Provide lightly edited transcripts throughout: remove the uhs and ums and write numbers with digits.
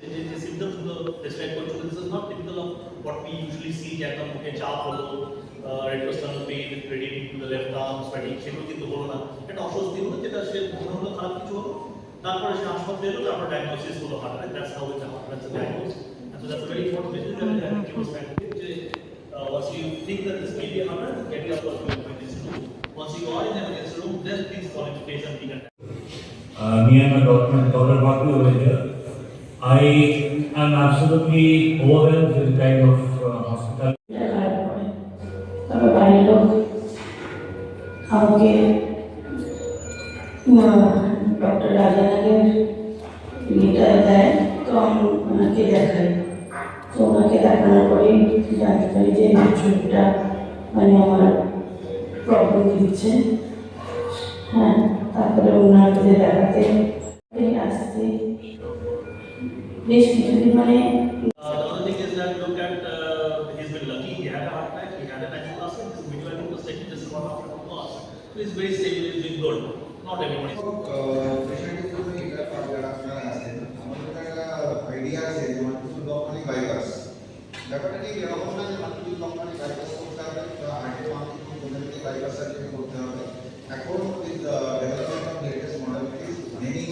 The symptoms of the described control, this is not typical of what we usually see যে একটা মুখে চাপ হলো, retrosternal pain radiating to the left arm, sweating, সেগুলো কিন্তু হলো না। এটা অস্বস্তি হলো, যেটা সে মনে হলো খারাপ কিছু হলো, তারপরে সে হাসপাতালে এলো, তারপর ডায়াগনোসিস হলো heart attack. That's how it's diagnosed. And so that's a very important message that he was trying to give. যে once you think that this may be a heart attack, get yourself to emergency room. Once you are in the emergency room, then please call into case and be contact. Me and my daughter Bhakti over here. I am absolutely overwhelmed with the kind of hospitality. তবে বাড়ির লোক আমাকে doctor রাজানাগের ইয়েটা দেয়, তো আমি ওনাকে দেখাই। তো ওনাকে দেখানোর পরেই জানতে পারি যে চোখটা মানে আমার প্রবলেম দিচ্ছে। হ্যাঁ, তারপরে ওনার কাছে দেখাতে আসতে বেশ কিছুদিন মানে The other thing is that look at he's been lucky. He had a heart attack. He had an angioplasty. His midwife was taking just 1 after 2 hours. So he's very stable. He's doing good. Not everybody. পেশেন্টের জন্য এটা যারা আপনারা আছেন, আমাদের একটা idea আছে যে মাল্টিপল কোম্পানি বাইপাস ব্যাপারটা ঠিক এরকম না যে মাল্টিপল কোম্পানি বাইপাস করতে হবে বা আগে মাল্টিপল কোম্পানি বাইপাস সার্জারি করতে হবে। এখন with development of latest modalities, many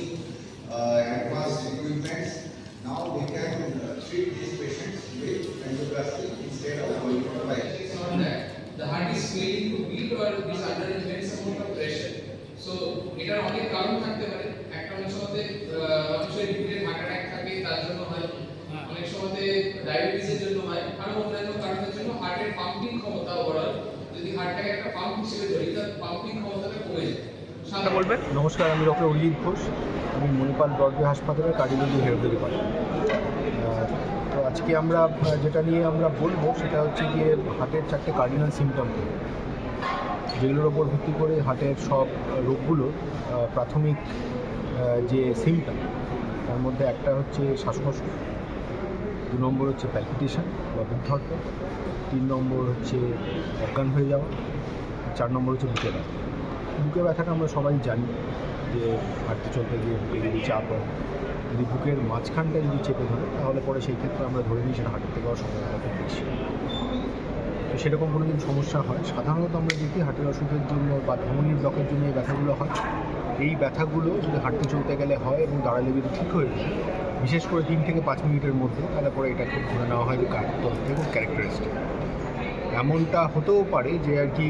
advanced equipments, now we can treat these patients with angioplasty instead of going for bypass. On that, the heart is failing to beat or is under immense amount of pressure. So এটার অনেক কারণ থাকতে পারে। একটা অনেক সময় মানুষের repeated heart attack থাকে, তার জন্য হয়। অনেক সময় ডায়াবেটিসের জন্য হয়, আরো অন্যান্য কারণের জন্য হার্টের পাম্পিং ক্ষমতা ওভারঅল যদি হার্টটাকে একটা পাম্প হিসেবে ধরি, তার পাম্পিং ক্ষমতাটা কমে যায়। নমস্কার, আমি ডক্টর অরিজিৎ ঘোষ। আমি মণিপাল ব্রডওয়ে হাসপাতালের কার্ডিওলজি হেড ডিপার্টমেন্ট। তো আজকে আমরা যেটা নিয়ে আমরা বলবো সেটা হচ্ছে গিয়ে হার্টের 4টে কার্ডিনাল সিমটম, যেগুলোর ওপর ভিত্তি করে হার্টের সব রোগগুলোর প্রাথমিক যে সিমটম, তার মধ্যে একটা হচ্ছে শ্বাসকষ্ট, 2 নম্বর হচ্ছে প্যালপিটেশন বা বুক ধড়ফড়, 3 নম্বর হচ্ছে অজ্ঞান হয়ে যাওয়া, 4 নম্বর হচ্ছে বুকে ব্যথা। বুকে ব্যথাটা আমরা সবাই জানি যে হাঁটতে চলতে গিয়ে বুকে যদি চাপ হয়, যদি বুকের মাঝখানটা যদি চেপে ধরে তাহলে পরে সেই ক্ষেত্রে আমরা ধরে নিই সেটা হার্টের থেকে হওয়ার সম্ভাবনা খুব বেশি। তো সেরকম কোনো যদি সমস্যা হয়, সাধারণত আমরা দেখি হার্টের অসুখের জন্য বা ধমনির ব্লকের জন্য এই ব্যথাগুলো হয়। এই ব্যথাগুলো যদি হাঁটতে চলতে গেলে হয় এবং দাঁড়ালে যদি ঠিক হয়ে যায়, বিশেষ করে 3 থেকে 5 মিনিটের মধ্যে, তাহলে পরে এটা খুব ধরে নেওয়া হয় যে খুব ক্যারেক্টারিস্টিক। এমনটা হতেও পারে যে আর কি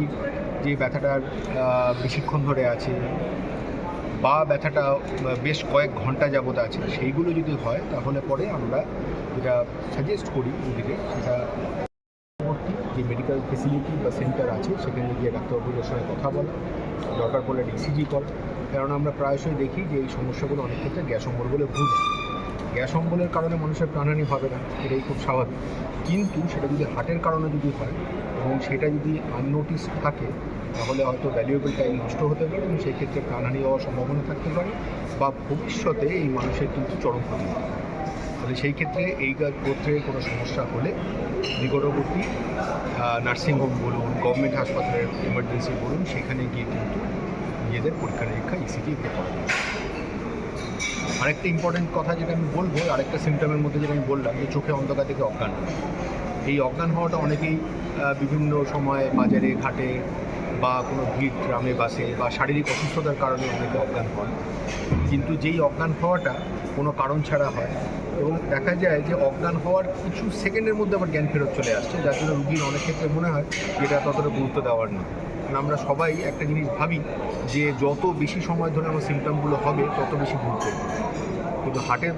যে ব্যথাটার বেশিক্ষণ ধরে আছে বা ব্যথাটা বেশ কয়েক ঘন্টা যাবত আছে, সেইগুলো যদি হয় তাহলে পরে আমরা যেটা সাজেস্ট করি রোগীকে, সেটা পরবর্তী যে মেডিকেল ফেসিলিটি বা সেন্টার আছে সেখানে গিয়ে ডাক্তারবাবুদের সঙ্গে কথা বলা, দরকার পড়লে ইসিজি করা। কারণ আমরা প্রায়শই দেখি যে এই সমস্যাগুলো অনেক ক্ষেত্রে গ্যাস অম্বল বলে ভুল। গ্যাস অম্বলের কারণে মানুষের প্রাণহানি হবে না, এটাই খুব স্বাভাবিক, কিন্তু সেটা যদি হার্টের কারণে যদি হয় এবং সেটা যদি আননোটিস থাকে তাহলে হয়তো ভ্যালুয়েবল টাইম নষ্ট হতে পারে এবং সেই ক্ষেত্রে প্রাণহানি হওয়ার সম্ভাবনা থাকতে পারে বা ভবিষ্যতে এই মানুষের কিন্তু চরম ক্ষতি হতে পারে। তাহলে সেই ক্ষেত্রে এই গোত্রে কোনো সমস্যা হলে নিকটবর্তী নার্সিংহোম বলুন, গভর্নমেন্ট হাসপাতালের এমার্জেন্সি বলুন, সেখানে গিয়ে কিন্তু নিজেদের পরীক্ষা নিরীক্ষা ইসিজি এগুলো করা যায়। আরেকটা ইম্পর্টেন্ট কথা যেটা আমি বলবো, আরেকটা সিমটমের মধ্যে যেটা আমি বললাম যে চোখে অন্ধকার থেকে অজ্ঞান। এই অজ্ঞান হওয়াটা অনেকেই বিভিন্ন সময় বাজারে ঘাটে বা কোনো ভিড় গ্রামে বাসে বা শারীরিক অসুস্থতার কারণে অনেকে অজ্ঞান হয়, কিন্তু যেই অজ্ঞান হওয়াটা কোনো কারণ ছাড়া হয় এবং দেখা যায় যে অজ্ঞান হওয়ার কিছু সেকেন্ডের মধ্যে আবার জ্ঞান ফেরত চলে আসছে, যার জন্য রুগীর অনেক ক্ষেত্রে মনে হয় যে এটা ততটা গুরুত্ব দেওয়ার না। কারণ আমরা সবাই একটা জিনিস ভাবি যে যত বেশি সময় ধরে আমার সিমটমগুলো হবে তত বেশি গুরুত্ব, কিন্তু হার্টের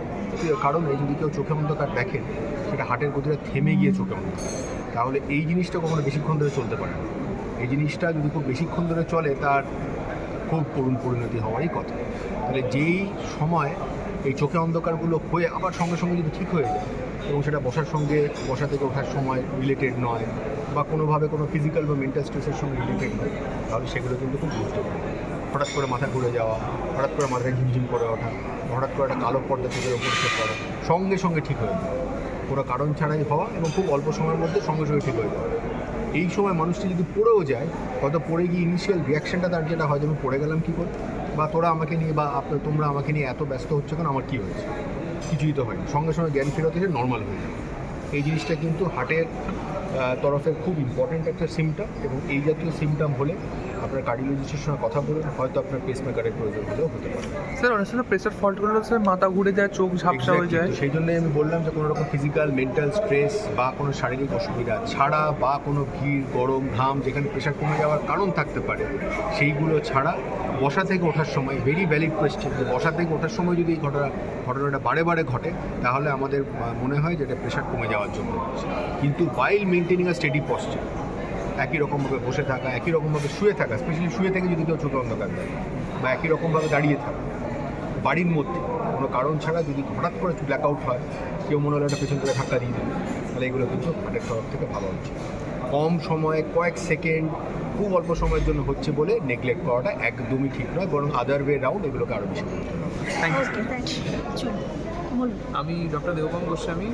কারণে যদি কেউ চোখে অন্ধকার দেখেন, সেটা হার্টের গতিটা থেমে গিয়ে চোখে অন্ধকার, তাহলে এই জিনিসটা কখনো বেশিক্ষণ ধরে চলতে পারে না। এই জিনিসটা যদি খুব বেশিক্ষণ ধরে চলে তার খুব করুণ পরিণতি হওয়ারই কথা। তাহলে যেই সময় এই চোখে অন্ধকারগুলো হয়ে আবার সঙ্গে সঙ্গে যদি ঠিক হয়ে যায় এবং সেটা বসা থেকে ওঠার সময় রিলেটেড নয় বা কোনোভাবে কোনো ফিজিক্যাল বা মেন্টাল স্ট্রেসের সঙ্গে রিলেটেড নয়, তাহলে সেগুলো কিন্তু খুব গুরুত্বপূর্ণ। হঠাৎ করে মাথা ঘুরে যাওয়া, হঠাৎ করে মাথায় ঝিমঝিম করে ওঠা, হঠাৎ করে একটা কালো পর্দা চোখের ওপর এসে পড়া, সঙ্গে সঙ্গে ঠিক হয়ে যাওয়া, কোনো কারণ ছাড়াই হওয়া এবং খুব অল্প সময়ের মধ্যে সঙ্গে সঙ্গে ঠিক হয়ে যাওয়া। এই সময় মানুষটি যদি পড়েও যায়, হয়তো পড়ে গিয়ে ইনিশিয়াল রিয়াকশানটা তার যেটা হয় যে আমি পড়ে গেলাম কী করে, বা তোরা আমাকে নিয়ে বা তোমরা আমাকে নিয়ে এত ব্যস্ত হচ্ছে কেন, আমার কী হয়েছে, কিছুই তো হয়নি, সঙ্গে সঙ্গে জ্ঞান ফেরত এসে নর্মাল হয়ে যাবে। এই জিনিসটা কিন্তু হার্টের তরফের খুব ইম্পর্ট্যান্ট একটা সিমটম, এবং এই জাতীয় সিমটম হলে আপনার কার্ডিওলজিস্টের সঙ্গে কথা বলুন, হয়তো আপনার পেসমেকারের প্রয়োজন হলেও হতে পারে। স্যার অনেক সময় প্রেশার ফল্ট করলে স্যার মাথা ঘুরে যায়, চোখ ঝাপসা হয়ে যায়। সেই জন্যই আমি বললাম যে কোনো রকম ফিজিক্যাল মেন্টাল স্ট্রেস বা কোনো শারীরিক অসুবিধা ছাড়া, বা কোনো ভিড়, গরম, ঘাম যেখানে প্রেশার কমে যাওয়ার কারণ থাকতে পারে, সেইগুলো ছাড়া বসা থেকে ওঠার সময়, ভেরি ভ্যালিড কোয়েশ্চেন, যে বসা থেকে ওঠার সময় যদি এই ঘটনাটা বারে বারে ঘটে, তাহলে আমাদের মনে হয় যে এটা প্রেশার কমে যাওয়ার জন্য হচ্ছে। কিন্তু while maintaining a steady posture, একই রকমভাবে বসে থাকা, একই রকমভাবে শুয়ে থাকা, স্পেশালি শুয়ে থেকে যদি কেউ ছোটো অন্ধকার দেয়, বা একই রকমভাবে দাঁড়িয়ে থাকা, বাড়ির মধ্যে কোনো কারণ ছাড়া যদি হঠাৎ করে ব্ল্যাকআউট হয়, কেউ মনে হলো একটা পেছন থেকে ধাক্কা দিয়ে দেবে, তাহলে এগুলো কিন্তু হার্টের তরফ থেকে ভালো হচ্ছে। কম সময়ে কয়েক সেকেন্ড, খুব অল্প সময়ের জন্য হচ্ছে বলে নেগলেক্ট করাটা একদমই ঠিক নয়, বরং আদার ওয়ে রাউন্ড এগুলোকে আরও বেশি করতে হবে। Thank you. আমি doctor Debbang Goswami,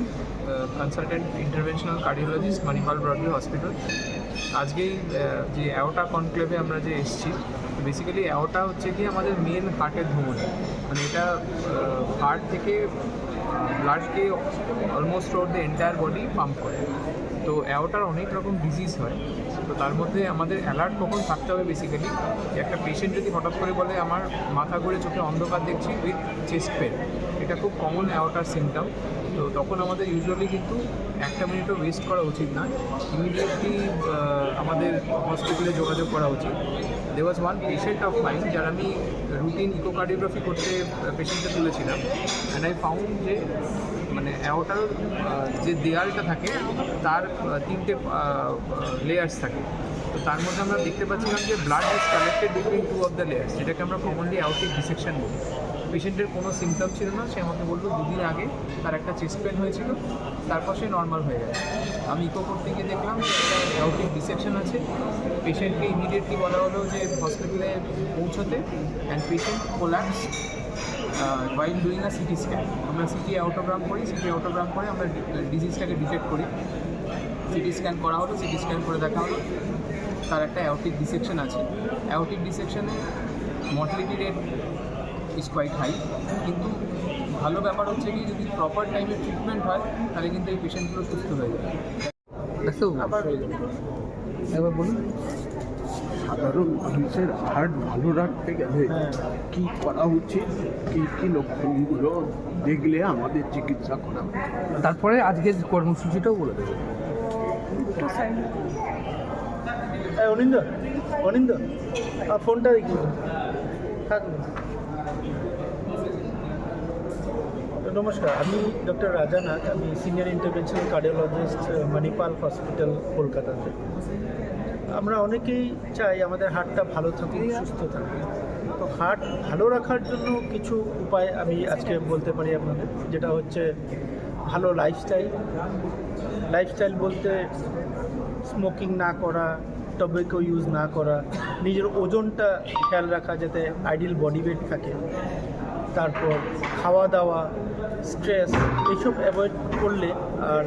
consultant interventional cardiologist, Manipal Broadway hospital. আজকেই যে অ্যাওটা কনক্লেভে আমরা যে এসেছি, বেসিক্যালি অ্যাওটা হচ্ছে কি আমাদের মেন হার্টের ধমনী, মানে এটা হার্ট থেকে ব্লাডকে almost throughout the entire body pump করে। তো অ্যাওটার অনেক রকম ডিজিজ হয়, তো তার মধ্যে আমাদের অ্যালার্ট কখন থাকতে হবে বেসিক্যালি, যে একটা পেশেন্ট যদি হঠাৎ করে বলে আমার মাথা ঘুরে চোখে অন্ধকার দেখছি উইথ চেস্ট পেন, এটা খুব কমন অ্যাওটার সিমটম। তো তখন আমাদের ইউজুয়ালি কিন্তু একটা মিনিটও ওয়েস্ট করা উচিত না, ইমিডিয়েটলি আমাদের হসপিটালে যোগাযোগ করা উচিত। There was one patient of mine যার আমি রুটিন ইকোকার্ডিওগ্রাফি করতে পেশেন্টকে তুলেছিলাম, অ্যান্ড আই ফাউন্ড যে মানে অ্যাওটার যে দেয়ালটা থাকে তার 3টে লেয়ার্স থাকে। তো তার মধ্যে আমরা দেখতে পাচ্ছিলাম যে blood is collected between 2 of the layers, যেটাকে আমরা কমনলি অ্যাওটিক ডিসেকশন বলি। পেশেন্টের কোনো সিমটম ছিল না, সে আমাকে বললো 2 দিন আগে তার একটা চেস্ট পেন হয়েছিল, তারপর সে নর্মাল হয়ে গেছে। আমি ইকো করতে গিয়ে দেখলাম যে একটা অ্যাওটিক ডিসেকশন আছে। পেশেন্টকে ইমিডিয়েটলি বলা হলো যে হসপিটালে পৌঁছতে, and patient collapse while doing a CT scan. আমরা সিটি অটোগ্রাম করি, সিটি অটোগ্রাম করে আমরা ডিজিজটাকে ডিটেক্ট করি। সিটি স্ক্যান করা হলো, সিটি স্ক্যান করে দেখা হলো তার একটা অ্যাওটিক ডিসেকশন আছে। অ্যাওটিক ডিসেকশনে mortality rate is quite high, কিন্তু ভালো ব্যাপার হচ্ছে কি যদি প্রপার টাইমে ট্রিটমেন্ট হয় তাহলে কিন্তু এই পেশেন্টগুলো সুস্থ হয়ে যায়। আবার একবার বলুন। সাধারণ মানুষের হার্ট ভালো রাখতে গেলে কি করা উচিত, কি কি লক্ষণগুলো দেখলে আমাদের চিকিৎসা করা উচিত? তারপরে আজকের কর্মসূচিটাও বলে দেবো। অনিন্দ ফোনটা দেখি থাকবে। নমস্কার, আমি ডক্টর রাজানাথ, আমি senior interventional cardiologist, Manipal hospital, কলকাতাতে। আমরা অনেকেই চাই আমাদের হার্টটা ভালো থাকুক, সুস্থ থাকুক। তো হার্ট ভালো রাখার জন্য কিছু উপায় আমি আজকে বলতে পারি আপনাদের, যেটা হচ্ছে ভালো লাইফস্টাইল বলতে স্মোকিং না করা, টোব্যাকো ইউজ না করা, নিজের ওজনটা খেয়াল রাখা যাতে আইডিয়াল বডি ওয়েট থাকে, তারপর খাওয়া দাওয়া, স্ট্রেস এইসব অ্যাভয়েড করলে, আর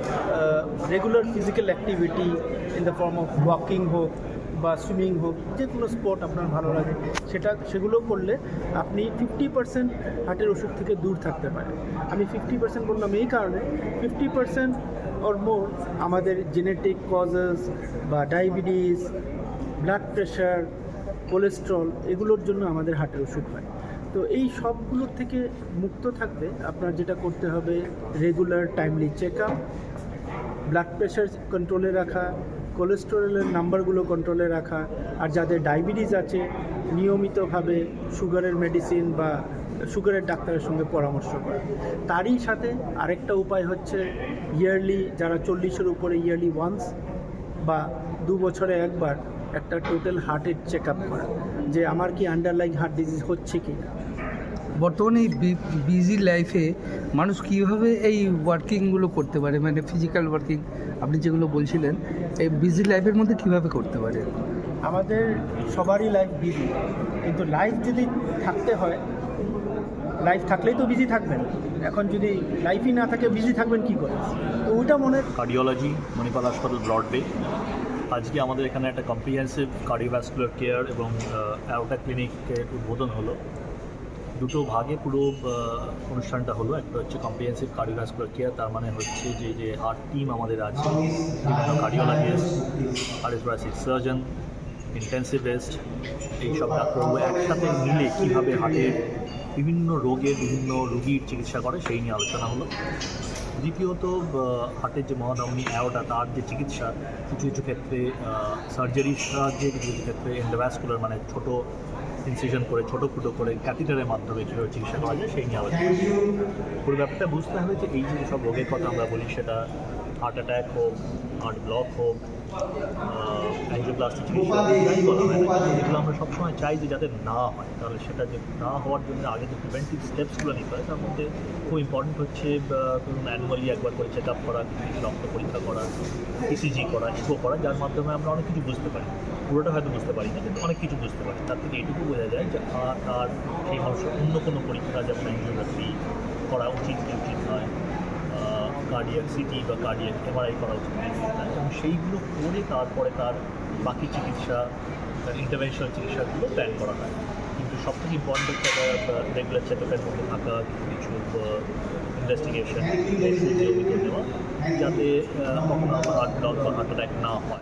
regular physical activity in the form of walking হোক বা সুইমিং হোক, যে কোনো স্পোর্ট আপনার ভালো লাগে সেগুলো করলে আপনি 50% হার্টের অসুখ থেকে দূর থাকতে পারেন। আমি 50% বললাম এই কারণে, 50% অর মোর আমাদের জেনেটিক কজেস বা ডায়াবেটিস, ব্লাড প্রেশার, কোলেস্ট্রল, এগুলোর জন্য আমাদের হার্টের অসুখ হয়। তো এই সবগুলোর থেকে মুক্ত থাকতে আপনার যেটা করতে হবে, regular timely check up, blood pressure কন্ট্রোলে রাখা, কোলেস্টেরলের নাম্বারগুলো কন্ট্রোলে রাখা, আর যাদের ডায়াবেটিস আছে নিয়মিতভাবে সুগারের মেডিসিন বা সুগারের ডাক্তারের সঙ্গে পরামর্শ করা। তারই সাথে আরেকটা উপায় হচ্ছে ইয়ারলি, যারা 40-এর উপরে ইয়ারলি ওয়ান্স বা 2 বছরে একবার একটা টোটাল হার্টের চেক আপ করা, যে আমার কি আন্ডারলাইং হার্ট ডিজিজ হচ্ছে কি না। বর্তমানে এই বিজি লাইফে মানুষ কীভাবে এই ওয়ার্কিংগুলো করতে পারে, মানে ফিজিক্যাল ওয়ার্কিং আপনি যেগুলো বলছিলেন, এই বিজি লাইফের মধ্যে কীভাবে করতে পারে? আমাদের সবারই লাইফ বিজি, কিন্তু লাইফ যদি থাকতে হয়, লাইফ থাকলেই তো বিজি থাকবেন। এখন যদি লাইফই না থাকে বিজি থাকবেন কী করে? তো ওইটা মনে কার্ডিওলজি, মণিপাল হাসপাতাল, ব্রডওয়ে। আজকে আমাদের এখানে একটা কম্প্রিহেন্সিভ কার্ডিওভাস্কুলার কেয়ার এবং অ্যাওটা ক্লিনিকের উদ্বোধন হলো। দুটো ভাগে পুরো অনুষ্ঠানটা হলো। একটা হচ্ছে কম্প্রিহেন্সিভ কার্ডিওভাস্কুলার কেয়ার, তার মানে হচ্ছে যে হার্ট টিম আমাদের আছে, বিভিন্ন কার্ডিওলজিস্ট, কার্ডিওথোরাসিক সার্জন, ইন্টেন্সিভিস্ট, এইসব ডাক্তারবাবু একসাথে মিলে কীভাবে হার্টের বিভিন্ন রোগের বিভিন্ন রোগীর চিকিৎসা করে সেই নিয়ে আলোচনা হলো। দ্বিতীয়ত হার্টের যে মহাধমনী অ্যাওর্টা, তার যে চিকিৎসা কিছু কিছু ক্ষেত্রে সার্জারির সাহায্যে, কিছু কিছু ক্ষেত্রে এন্ডোভাস্কুলার মানে ছোটো ইনসিশন করে ছোটো ফুটো করে ক্যাথিটারের মাধ্যমে কীভাবে চিকিৎসা করা যায় সেই নিয়ে আলোচনা। পুরো ব্যাপারটা বুঝতে হবে যে এই যে সব রোগের কথা আমরা বলি, সেটা হার্ট অ্যাটাক হোক, হার্ট ব্লক হোক, অ্যাঞ্জিওপ্লাস্টি চিকিৎসা যাই বলা হয় না, এগুলো আমরা সবসময় চাই যে যাতে না হয়। তাহলে সেটা যে না হওয়ার জন্য আগে যে প্রিভেন্টিভ স্টেপসগুলো নিতে হয়, তার মধ্যে খুব ইম্পর্টেন্ট হচ্ছে ধরুন অ্যানুয়ালি একবার করে চেক আপ করা, রক্ত পরীক্ষা করা, ইসিজি করা, ইকো করা, যার মাধ্যমে আমরা অনেক কিছু বুঝতে পারি। পুরোটা হয়তো বুঝতে পারি না, কিন্তু অনেক কিছু বুঝতে পারি। তার থেকে এইটুকু বোঝা যায় যে আর সেই মানুষের অন্য কোনো পরীক্ষা যেমন অ্যাঞ্জিওগ্রাফি করা উচিত কি উচিত নয়, কার্ডিয়াক সিটি বা কার্ডিয়াক এমআরআই করা উচিত নয়, এবং সেইগুলো করে তারপরে তার বাকি চিকিৎসা, ইন্টারভেনশনাল চিকিৎসাগুলো প্ল্যান করা হয়। কিন্তু সবথেকে ইম্পর্টেন্ট হচ্ছে রেগুলার চেকআপের মধ্যে থাকা, কিছু ইনভেস্টিগেশন, ওষুধ নিয়মিত নেওয়া, যাতে কখনো আমার হার্ট ব্লক বা হার্ট অ্যাটাক না হয়।